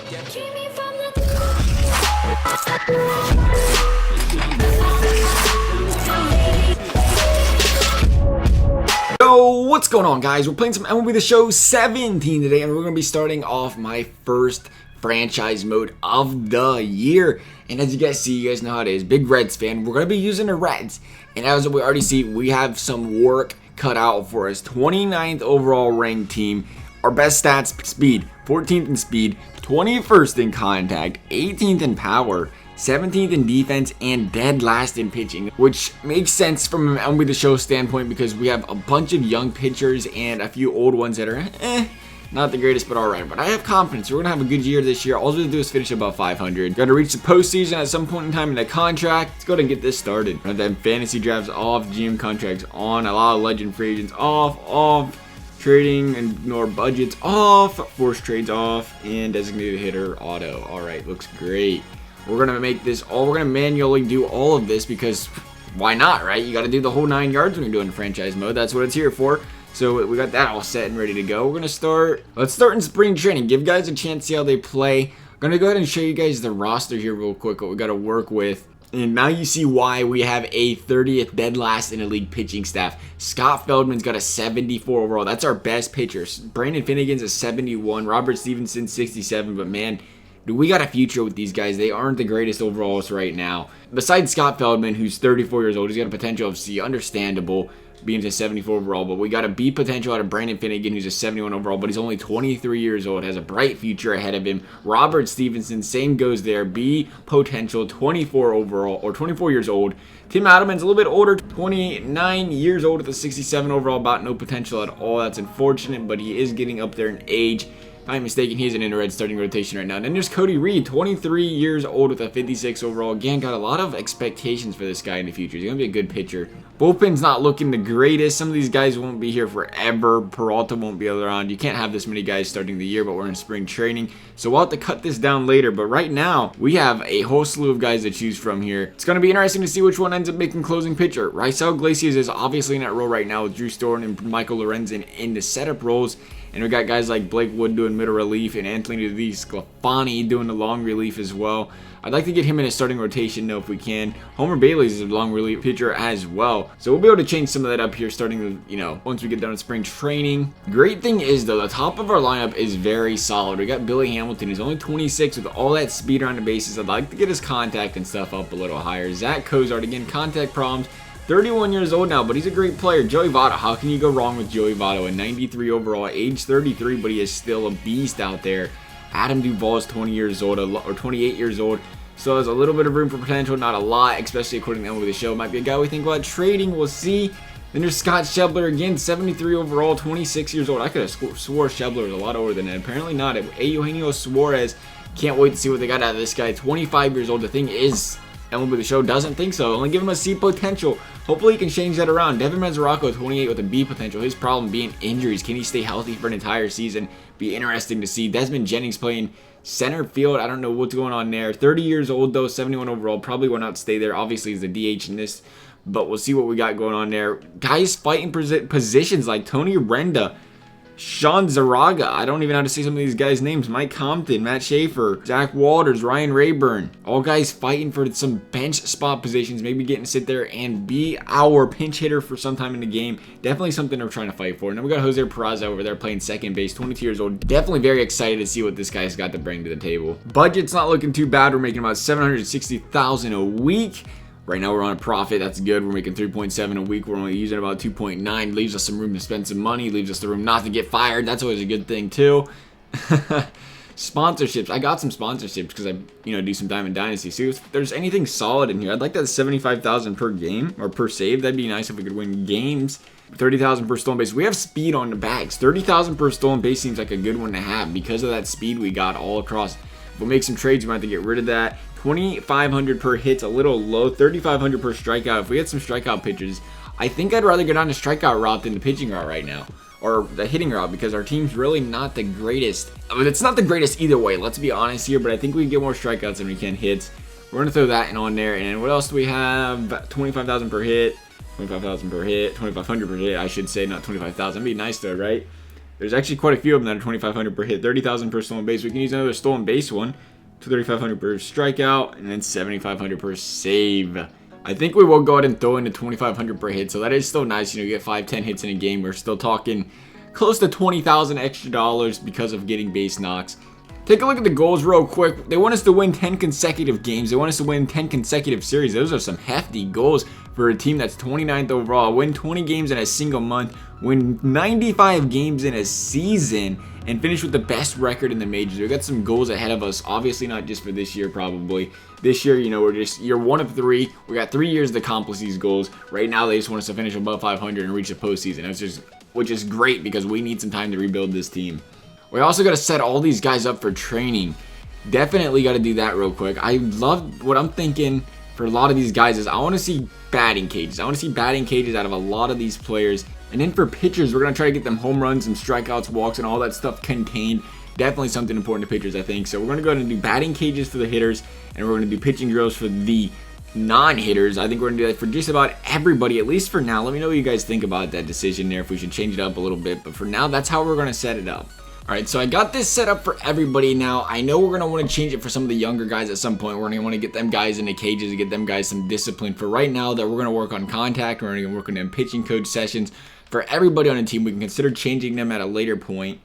Yo, what's going on, guys? We're playing some MLB The Show 17 today, and we're going to be starting off my first franchise mode of the year. And as you guys see, you guys know how it is. Big Reds fan. We're going to be using the Reds. And as we already see, we have some work cut out for us. 29th overall ranked team. Our best stats, speed. 14th in speed. 21st in contact. 18th in power. 17th in defense, and dead last in pitching, which makes sense from an MLB The Show standpoint because we have a bunch of young pitchers and a few old ones that are not the greatest, but alright. But I have confidence we're gonna have a good year this year. All we have to do is finish above 500. Got to reach the postseason at some point in time in the contract. Let's go ahead and get this started. Then fantasy drafts off, GM contracts on, a lot of legend free agents off. Trading and ignore budgets off, force trades off, and designated hitter auto. Alright, looks great. We're going to make this all, we're going to manually do all of this because why not, right? You got to do the whole 9 yards when you're doing franchise mode. That's what it's here for. So we got that all set and ready to go. We're going to start, let's start in spring training. Give guys a chance to see how they play. I'm going to go ahead and show you guys the roster here real quick, what we got to work with. And now you see why we have a 30th dead last in the league pitching staff. Scott Feldman's got a 74 overall. That's our best pitcher. Brandon Finnegan's a 71. Robert Stevenson, 67. But man, dude, we got a future with these guys. They aren't the greatest overalls right now. Besides Scott Feldman, who's 34 years old, he's got a potential of C, understandable, being to 74 overall. But we got a B potential out of Brandon Finnegan, who's a 71 overall, but he's only 23 years old, has a bright future ahead of him. Robert Stevenson, same goes there. B potential, 24 overall, or 24 years old. Tim Adelman's a little bit older, 29 years old with a 67 overall, about no potential at all. That's unfortunate, but he is getting up there in age. If I'm mistaken, he's in the red starting rotation right now. And then there's Cody Reed, 23 years old with a 56 overall. Again, got a lot of expectations for this guy in the future. He's going to be a good pitcher. Bullpen's not looking the greatest. Some of these guys won't be here forever. Peralta won't be around. You can't have this many guys starting the year, but we're in spring training. So we'll have to cut this down later. But right now, we have a whole slew of guys to choose from here. It's going to be interesting to see which one ends up making closing pitcher. Raisel Iglesias is obviously in that role right now with Drew Storen and Michael Lorenzen in the setup roles. And we got guys like Blake Wood doing middle relief and Anthony DeSclafani doing the long relief as well. I'd like to get him in a starting rotation though if we can. Homer Bailey is a long relief pitcher as well. So we'll be able to change some of that up here starting, once we get done with spring training. Great thing is though, the top of our lineup is very solid. We got Billy Hamilton. He's only 26 with all that speed around the bases. I'd like to get his contact and stuff up a little higher. Zach Cozart, again, contact problems. 31 years old now, but he's a great player. Joey Votto, how can you go wrong with Joey Votto? A 93 overall, age 33, but he is still a beast out there. Adam Duvall is 20 years old, or 28 years old. So there's a little bit of room for potential, not a lot, especially according to the MLB The Show. Might be a guy we think about trading, we'll see. Then there's Scott Schebler, again, 73 overall, 26 years old. I could have swore Schebler was a lot older than that. Apparently not. Eugenio Suarez, can't wait to see what they got out of this guy. 25 years old. The thing is, MLB The Show doesn't think so. Only give him a C potential. Hopefully he can change that around. Devin Mesoraco, 28 with a B potential. His problem being injuries. Can he stay healthy for an entire season? Be interesting to see. Desmond Jennings playing center field. I don't know what's going on there. 30 years old though, 71 overall. Probably will not stay there. Obviously he's the DH in this, but we'll see what we got going on there. Guys fighting positions like Tony Renda, Sean Zaraga, I don't even know how to say some of these guys' names. Mike Compton, Matt Schaefer, Zach Walters, Ryan Rayburn. All guys fighting for some bench spot positions, maybe getting to sit there and be our pinch hitter for some time in the game. Definitely something we're trying to fight for. And then we got Jose Peraza over there playing second base, 22 years old. Definitely very excited to see what this guy's got to bring to the table. Budget's not looking too bad. We're making about $760,000 a week. Right now we're on a profit. That's good. We're making 3.7 a week. We're only using about 2.9. Leaves us some room to spend some money. Leaves us the room not to get fired. That's always a good thing too. Sponsorships. I got some sponsorships because I, do some Diamond Dynasty. See if there's anything solid in here. I'd like that 75,000 per game or per save. That'd be nice if we could win games. 30,000 per stolen base. We have speed on the bags. 30,000 per stolen base seems like a good one to have because of that speed we got all across. We'll make some trades. We might have to get rid of that. 2,500 per hit's a little low. 3,500 per strikeout. If we had some strikeout pitchers, I think I'd rather go down the strikeout route than the pitching route right now. Or the hitting route, because our team's really not the greatest. I mean, it's not the greatest either way, let's be honest here, but I think we can get more strikeouts than we can hits. We're going to throw that in on there. And then what else do we have? 25,000 per hit. 25,000 per hit. 2,500 per hit, I should say, not 25,000. That'd be nice though, right? There's actually quite a few of them that are 2,500 per hit, 30,000 per stolen base. We can use another stolen base one to 3,500 per strikeout, and then 7,500 per save. I think we will go ahead and throw in the 2,500 per hit, so that is still nice. You know, you get 5-10 hits in a game. We're still talking close to 20,000 extra dollars because of getting base knocks. Take a look at the goals real quick. They want us to win 10 consecutive games. They want us to win 10 consecutive series. Those are some hefty goals for a team that's 29th overall. Win 20 games in a single month. Win 95 games in a season. And finish with the best record in the majors. We've got some goals ahead of us. Obviously not just for this year probably. This year, you know, we're just year 1 of 3. We got 3 years to accomplish these goals. Right now, they just want us to finish above 500 and reach the postseason. Which is great because we need some time to rebuild this team. We also got to set all these guys up for training. Definitely got to do that real quick. I love what I'm thinking for a lot of these guys is I want to see batting cages. I want to see batting cages out of a lot of these players. And then for pitchers, we're going to try to get them home runs and strikeouts, walks, and all that stuff contained. Definitely something important to pitchers, I think. So we're going to go ahead and do batting cages for the hitters, and we're going to do pitching drills for the non-hitters. I think we're going to do that for just about everybody, at least for now. Let me know what you guys think about that decision there, if we should change it up a little bit. But for now, that's how we're going to set it up. Alright, so I got this set up for everybody now. I know we're going to want to change it for some of the younger guys at some point. We're going to want to get them guys into cages and get them guys some discipline. For right now, that we're going to work on contact. We're going to work on them pitching coach sessions. For everybody on the team, we can consider changing them at a later point.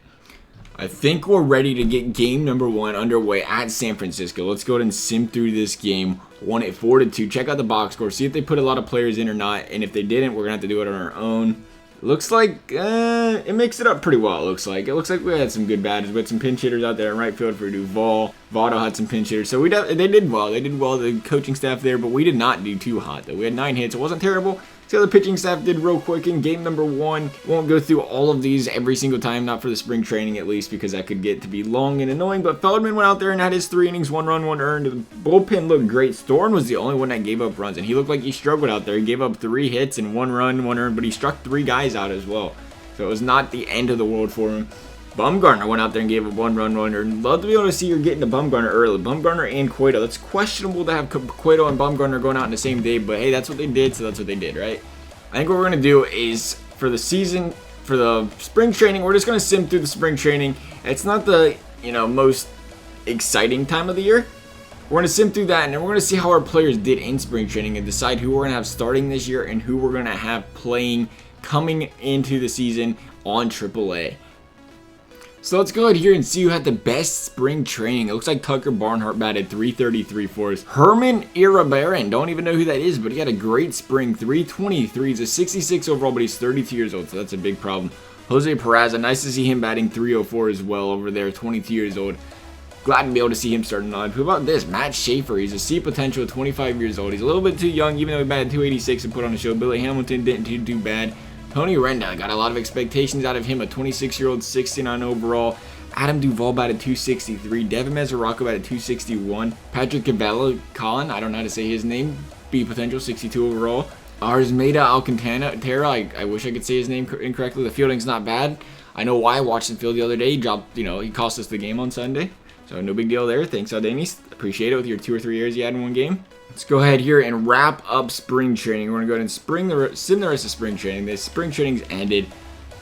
I think we're ready to get game number 1 underway at San Francisco. Let's go ahead and sim through this game. Won it 4-2. Check out the box score. See if they put a lot of players in or not. And if they didn't, we're going to have to do it on our own. Looks like it makes it up pretty well, it looks like. It looks like we had some good batters. We had some pinch hitters out there in right field for Duvall. Votto had some pinch hitters. So they did well. They did well, the coaching staff there, but we did not do too hot, though. We had 9 hits. It wasn't terrible. See how the pitching staff did real quick in game number 1. Won't go through all of these every single time, not for the spring training at least, because that could get to be long and annoying. But Feldman went out there and had his 3 innings, 1 run, 1 earned. The bullpen looked great. Storm was the only one that gave up runs, and he looked like he struggled out there. He gave up 3 hits and 1 run, 1 earned, but he struck 3 guys out as well. So it was not the end of the world for him. Bumgarner went out there and gave up 1 run, 1 earned. Love to be able to see you're getting to Bumgarner early. Bumgarner and Cueto. That's questionable to have Cueto and Bumgarner going out in the same day, but hey, that's what they did, so that's what they did, right? I think what we're going to do is, for the season, for the spring training, we're just going to sim through the spring training. It's not the, most exciting time of the year. We're going to sim through that, and then we're going to see how our players did in spring training and decide who we're going to have starting this year and who we're going to have playing coming into the season on AAA. So let's go ahead here and see who had the best spring training. It looks like Tucker Barnhart batted .333 for us. Herman Iribarren, don't even know who that is, but he had a great spring. .323. He's a 66 overall, but he's 32 years old, so that's a big problem. Jose Peraza, nice to see him batting .304 as well over there, 22 years old. Glad to be able to see him starting on. Who about this? Matt Schaefer. He's a C potential, 25 years old. He's a little bit too young, even though he batted .286 and put on the show. Billy Hamilton didn't do too bad. Tony Renda, got a lot of expectations out of him, a 26-year-old, 69 overall. Adam Duvall batted .263. Devin Mesoraco batted .261. Patrick Colin, I don't know how to say his name, B potential, 62 overall. Arsmeda Alcantara, I wish I could say his name incorrectly. The fielding's not bad. I know why. I watched him field the other day. He dropped, he cost us the game on Sunday. So no big deal there. Thanks, Aldenis. Appreciate it with your 2 or 3 years you had in one game. Let's go ahead here and wrap up spring training. We're going to go ahead and sim the rest of spring training. The spring training's ended.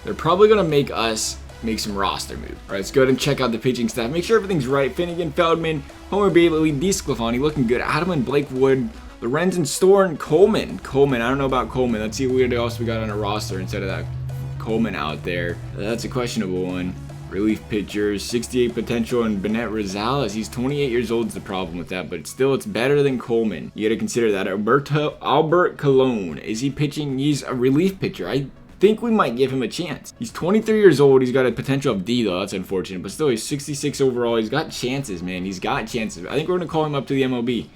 They're probably going to make us make some roster moves. All right, let's go ahead and check out the pitching staff. Make sure everything's right. Finnegan, Feldman, Homer Bailey, DeSclafani looking good. Adam and Blake Wood, Lorenzen, Storm, Coleman. I don't know about Coleman. Let's see what else we got on a roster instead of that Coleman out there. That's a questionable one. Relief pitchers, 68 potential, and Bennett Rosales. He's 28 years old is the problem with that, but still it's better than Coleman. You got to consider that. Albert Colon. Is he pitching? He's a relief pitcher. I think we might give him a chance. He's 23 years old. He's got a potential of D, though. That's unfortunate, but still he's 66 overall. He's got chances, man. He's got chances. I think we're going to call him up to the MLB.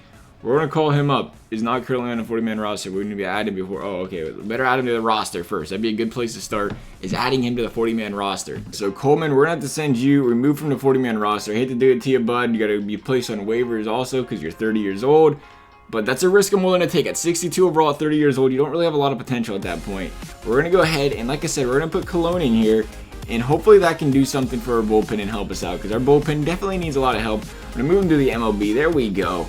We're going to call him up. He's not currently on a 40-man roster. We're going to be added before. Oh, okay. Better add him to the roster first. That'd be a good place to start, is adding him to the 40-man roster. So, Coleman, we're going to have to send you removed from the 40-man roster. I hate to do it to you, bud. You got to be placed on waivers also because you're 30 years old. But that's a risk I'm willing to take. At 62 overall, at 30 years old, you don't really have a lot of potential at that point. We're going to go ahead, and like I said, we're going to put Colon in here. And hopefully that can do something for our bullpen and help us out, because our bullpen definitely needs a lot of help. We're going to move him to the MLB. There we go.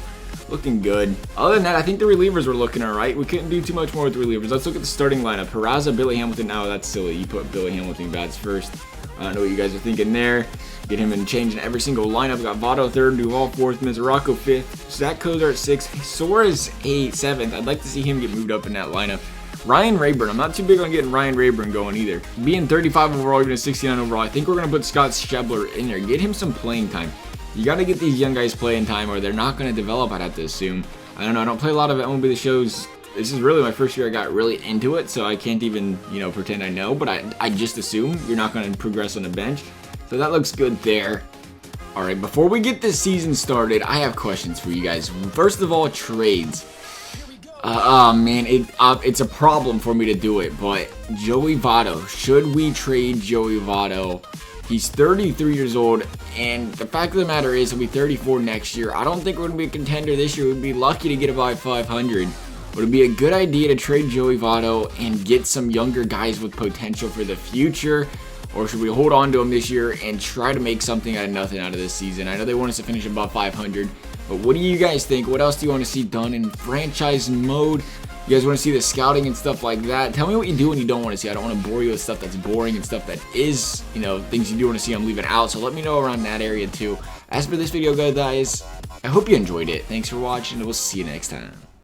Looking good. Other than that, I think the relievers were looking alright. We couldn't do too much more with the relievers. Let's look at the starting lineup. Peraza, Billy Hamilton. Now that's silly. You put Billy Hamilton bats first. I don't know what you guys are thinking there. Get him and change in every single lineup. We got Votto 3rd, Duvall 4th, Mesoraco 5th, Zach Kozar at 6th, Suarez 7th. I'd like to see him get moved up in that lineup. Ryan Rayburn, I'm not too big on getting Ryan Rayburn going either. Being 35 overall, even a 69 overall, I think we're going to put Scott Schebler in there. Get him some playing time. You got to get these young guys playing time or they're not going to develop, I'd have to assume. I don't know, I don't play a lot of MLB The Shows. This is really my first year I got really into it, so I can't even, pretend I know, but I just assume you're not going to progress on the bench. So that looks good there. Alright, before we get this season started, I have questions for you guys. First of all, trades. Man, it's a problem for me to do it, but Joey Votto, should we trade Joey Votto? He's 33 years old, and the fact of the matter is he'll be 34 next year. I don't think we're going to be a contender this year. We'd be lucky to get about 500. Would it be a good idea to trade Joey Votto and get some younger guys with potential for the future? Or should we hold on to him this year and try to make something out of nothing out of this season? I know they want us to finish above 500. But what do you guys think? What else do you want to see done in franchise mode? You guys want to see the scouting and stuff like that? Tell me what you do and you don't want to see. I don't want to bore you with stuff that's boring and stuff that is, things you do want to see I'm leaving out. So let me know around that area too. As for this video, guys, I hope you enjoyed it. Thanks for watching and we'll see you next time.